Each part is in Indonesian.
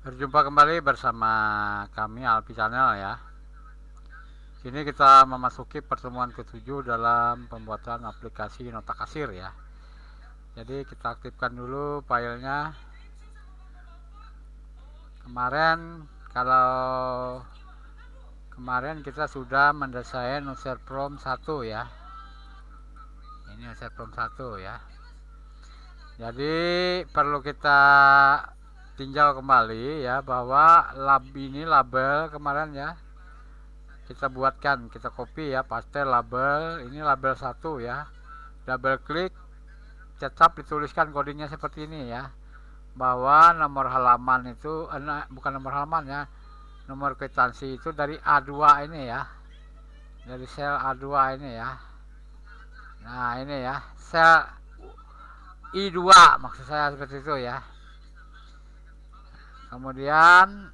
Berjumpa kembali bersama kami Alpi Channel ya. Kini kita memasuki pertemuan ke-7 dalam pembuatan aplikasi nota kasir ya. Jadi kita aktifkan dulu filenya. Kemarin kita sudah mendesain user form 1 ya. Ini user form 1 ya. Jadi perlu kita tinjau kembali ya, bahwa ini label kemarin ya kita buatkan, kita copy ya, paste label, ini label 1 ya, double klik, tetap dituliskan codingnya seperti ini ya, bahwa nomor halaman itu bukan nomor halaman ya, nomor kwitansi itu dari A2 ini ya, dari sel A2 ini ya. Nah ini ya, sel I2 maksud saya seperti itu ya. Kemudian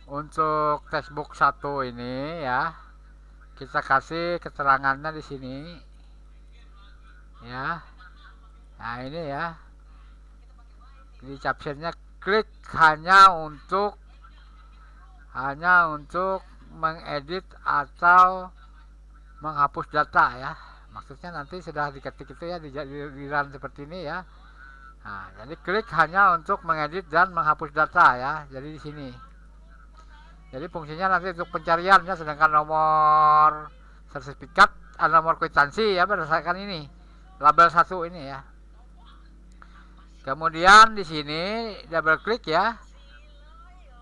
untuk textbook 1 ini ya, kita kasih keterangannya di sini ya. Nah ini ya, di captionnya klik hanya untuk mengedit atau menghapus data ya. Maksudnya nanti sudah diketik itu ya, di run seperti ini ya. Nah, jadi klik hanya untuk mengedit dan menghapus data ya. Jadi di sini. Jadi fungsinya nanti untuk pencarian ya, sedangkan nomor sertifikat, nomor kwitansi ya berdasarkan ini label 1 ini ya. Kemudian di sini double klik ya.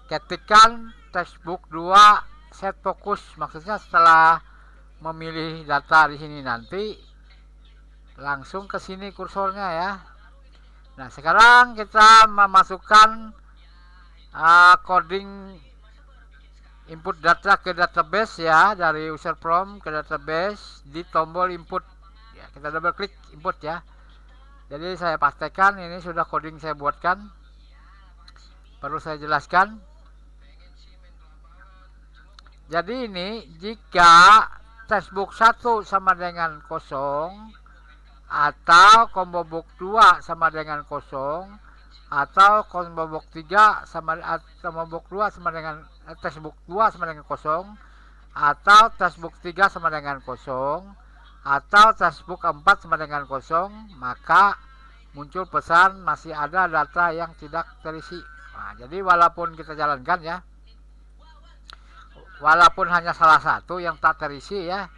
Ketikkan textbook 2 set fokus, maksudnya setelah memilih data di sini nanti langsung ke sini kursornya ya. Nah, sekarang kita memasukkan coding input data ke database ya, dari user form ke database di tombol input ya, kita double klik input ya. Jadi saya pastikan ini sudah coding saya buatkan, perlu saya jelaskan. Jadi ini jika textbook 1 sama dengan kosong, atau combo box 2 sama dengan kosong, atau combo box 3 sama box 2 sama dengan textbook 2 sama dengan kosong, atau textbook 3 sama dengan kosong, atau textbook 4 sama dengan kosong, maka muncul pesan masih ada data yang tidak terisi. Nah, jadi walaupun kita jalankan ya, walaupun hanya salah satu yang tak terisi ya,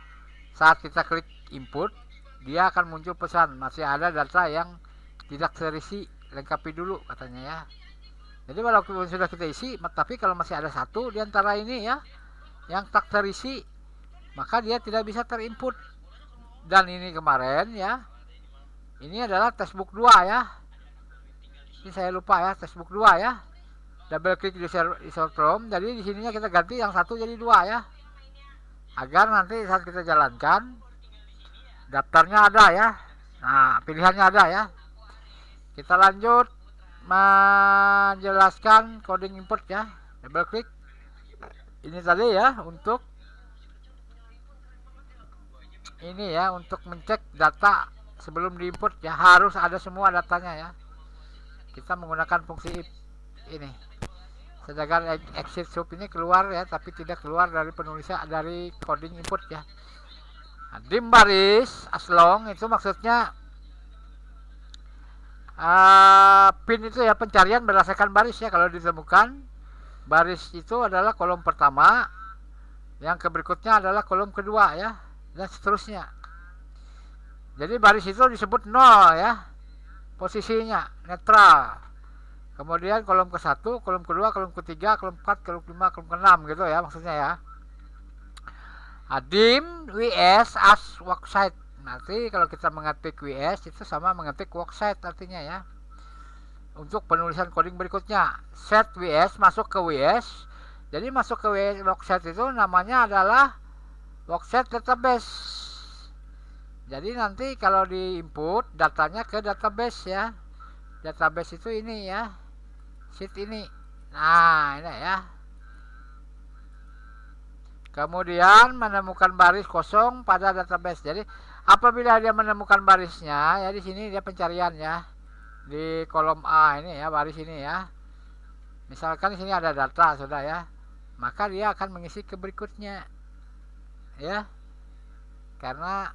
saat kita klik input dia akan muncul pesan masih ada data yang tidak terisi, lengkapi dulu katanya ya. Jadi walaupun sudah kita isi, tapi kalau masih ada satu di antara ini ya yang tak terisi, maka dia tidak bisa terinput. Dan ini kemarin ya, ini adalah textbook 2 ya. Ini saya lupa ya, textbook 2 ya. Double klik di user form, jadi di sininya kita ganti yang 1 jadi 2 ya. Agar nanti saat kita jalankan daftarnya ada ya. Nah, pilihannya ada ya. Kita lanjut menjelaskan coding input ya. Double klik. Ini tadi ya, untuk ini ya, untuk mencek data sebelum diinput ya, harus ada semua datanya ya. Kita menggunakan fungsi if ini. Sedangkan exit sub ini keluar ya, tapi tidak keluar dari penulisan dari coding input ya. Nah, dim baris aslong itu maksudnya pin itu ya, pencarian berdasarkan baris ya. Kalau ditemukan baris itu adalah kolom pertama, yang berikutnya adalah kolom kedua ya, dan seterusnya. Jadi baris itu disebut 0 ya, posisinya netral. Kemudian kolom ke-1, kolom kedua, kolom ketiga, kolom 4, kolom 5, kolom ke-6 gitu ya maksudnya ya. Dim WS as worksite. Nanti kalau kita mengetik WS itu sama mengetik worksite artinya ya. Untuk penulisan coding berikutnya, set WS masuk ke WS. Jadi masuk ke worksite itu namanya adalah worksite database. Jadi nanti kalau di input datanya ke database ya. Database itu ini ya, sheet ini. Nah ini ya. Kemudian menemukan baris kosong pada database. Jadi apabila dia menemukan barisnya ya, di sini dia pencarian ya, di kolom A ini ya, baris ini ya. Misalkan di sini ada data sudah ya, maka dia akan mengisi ke berikutnya ya, karena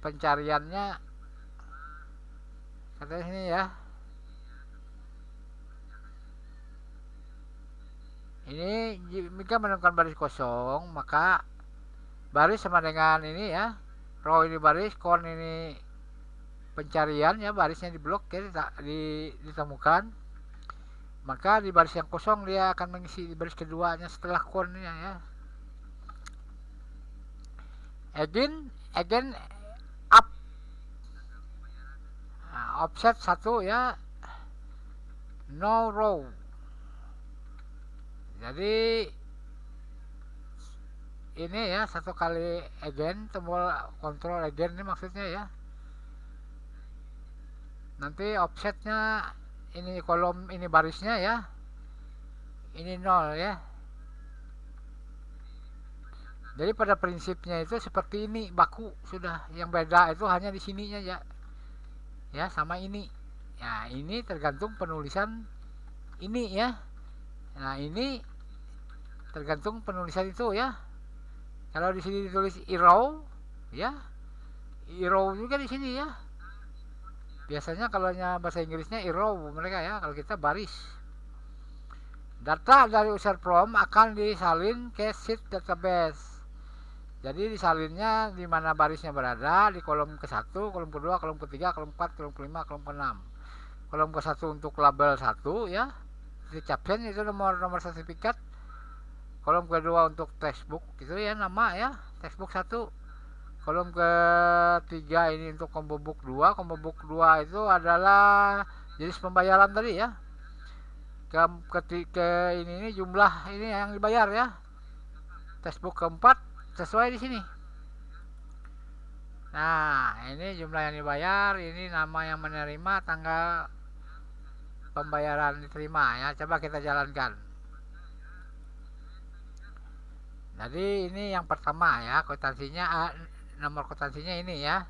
pencariannya kata sini ya, ini jika menemukan baris kosong maka baris sama dengan ini ya, row ini baris, kon ini pencarian ya, barisnya diblok ya, ditemukan, maka di baris yang kosong dia akan mengisi di baris keduanya setelah konnya ya. Again up, nah, offset 1 ya, no row. Jadi ini ya, 1 kali again, tombol kontrol again ini maksudnya ya. Nanti offsetnya ini kolom ini barisnya ya, ini 0 ya. Jadi pada prinsipnya itu seperti ini, baku sudah. Yang beda itu hanya di sininya ya. Ya, sama ini. Ya, ini tergantung penulisan ini ya. Nah, ini tergantung penulisan itu ya. Kalau di sini ditulis arrow ya, arrow juga di sini ya. Biasanya kalau bahasa Inggrisnya arrow mereka ya, kalau kita baris. Data dari user form akan disalin ke sheet database. Jadi disalinnya di mana barisnya berada, di kolom ke-1, kolom ke-2, kolom ke-3, kolom ke-4, kolom ke-5, kolom ke-6. Kolom ke-1 untuk label 1 ya, di caption itu nomor sertifikat. Kolom ke-2 untuk textbook itu ya, nama ya, textbook 1. Kolom ke-3 ini untuk combo book 2. Combo book 2 itu adalah jenis pembayaran tadi ya. Ini jumlah ini yang dibayar ya. Textbook ke-4 sesuai di sini. Nah, ini jumlah yang dibayar, ini nama yang menerima, tanggal pembayaran diterima ya. Coba kita jalankan. Jadi ini yang pertama ya, kwitansinya, nomor kwitansinya ini ya.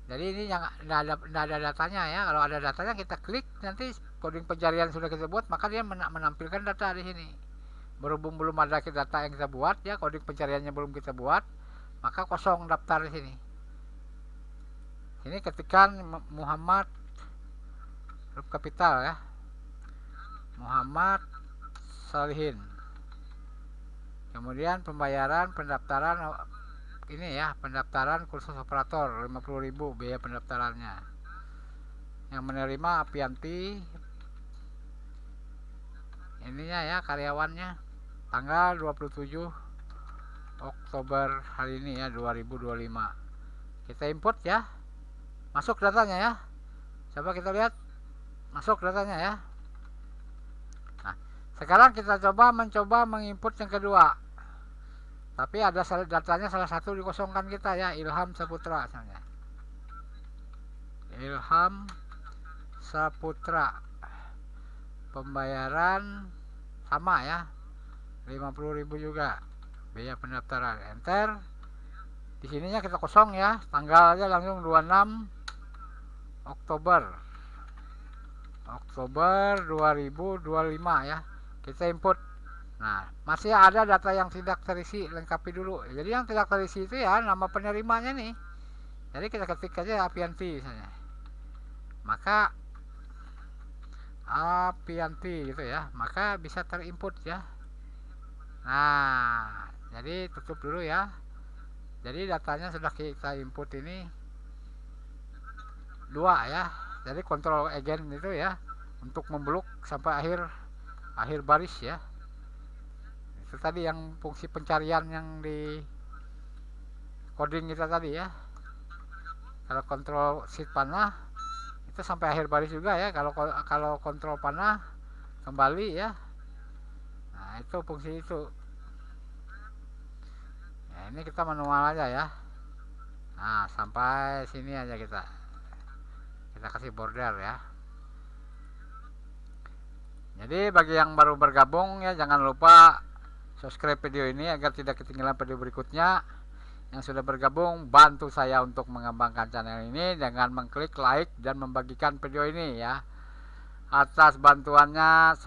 Jadi ini yang tidak ada datanya ya. Kalau ada datanya kita klik, nanti coding pencarian sudah kita buat, maka dia menampilkan data di sini. Berhubung belum ada data yang kita buat ya, coding pencariannya belum kita buat, maka kosong daftar di sini. Ini ketikkan Muhammad huruf kapital ya, Muhammad Salihin. Kemudian pembayaran pendaftaran ini ya, pendaftaran kursus operator 50.000 biaya pendaftarannya. Yang menerima Apianti, ininya ya, karyawannya, tanggal 27 Oktober hari ini ya, 2025. Kita input ya, masuk datanya ya. Coba kita lihat, masuk datanya ya. Nah, sekarang kita mencoba menginput yang kedua. Tapi ada datanya salah satu dikosongkan kita ya, Ilham Saputra misalnya. Ilham Saputra. Pembayaran sama ya, 50.000 juga biaya pendaftaran. Enter. Di sininya kita kosong ya, tanggal aja langsung 26 Oktober 2025 ya. Kita input. Nah, masih ada data yang tidak terisi, lengkapi dulu. Jadi yang tidak terisi itu ya nama penerimanya nih. Jadi kita ketik aja Apianti misalnya. Maka Apianti gitu ya, maka bisa terinput ya. Nah, jadi tutup dulu ya. Jadi datanya sudah kita input ini 2 ya. Jadi kontrol again itu ya, untuk memblok sampai akhir baris ya. Itu tadi yang fungsi pencarian yang di coding kita tadi ya. Kalau kontrol shift panah itu sampai akhir baris juga ya. Kalau kontrol panah kembali ya. Nah, itu fungsi itu. Ya, ini kita manual aja ya. Nah, sampai sini aja kita kasih border ya. Jadi bagi yang baru bergabung ya, jangan lupa subscribe video ini agar tidak ketinggalan video berikutnya. Yang sudah bergabung, bantu saya untuk mengembangkan channel ini dengan mengklik like dan membagikan video ini ya. Atas bantuannya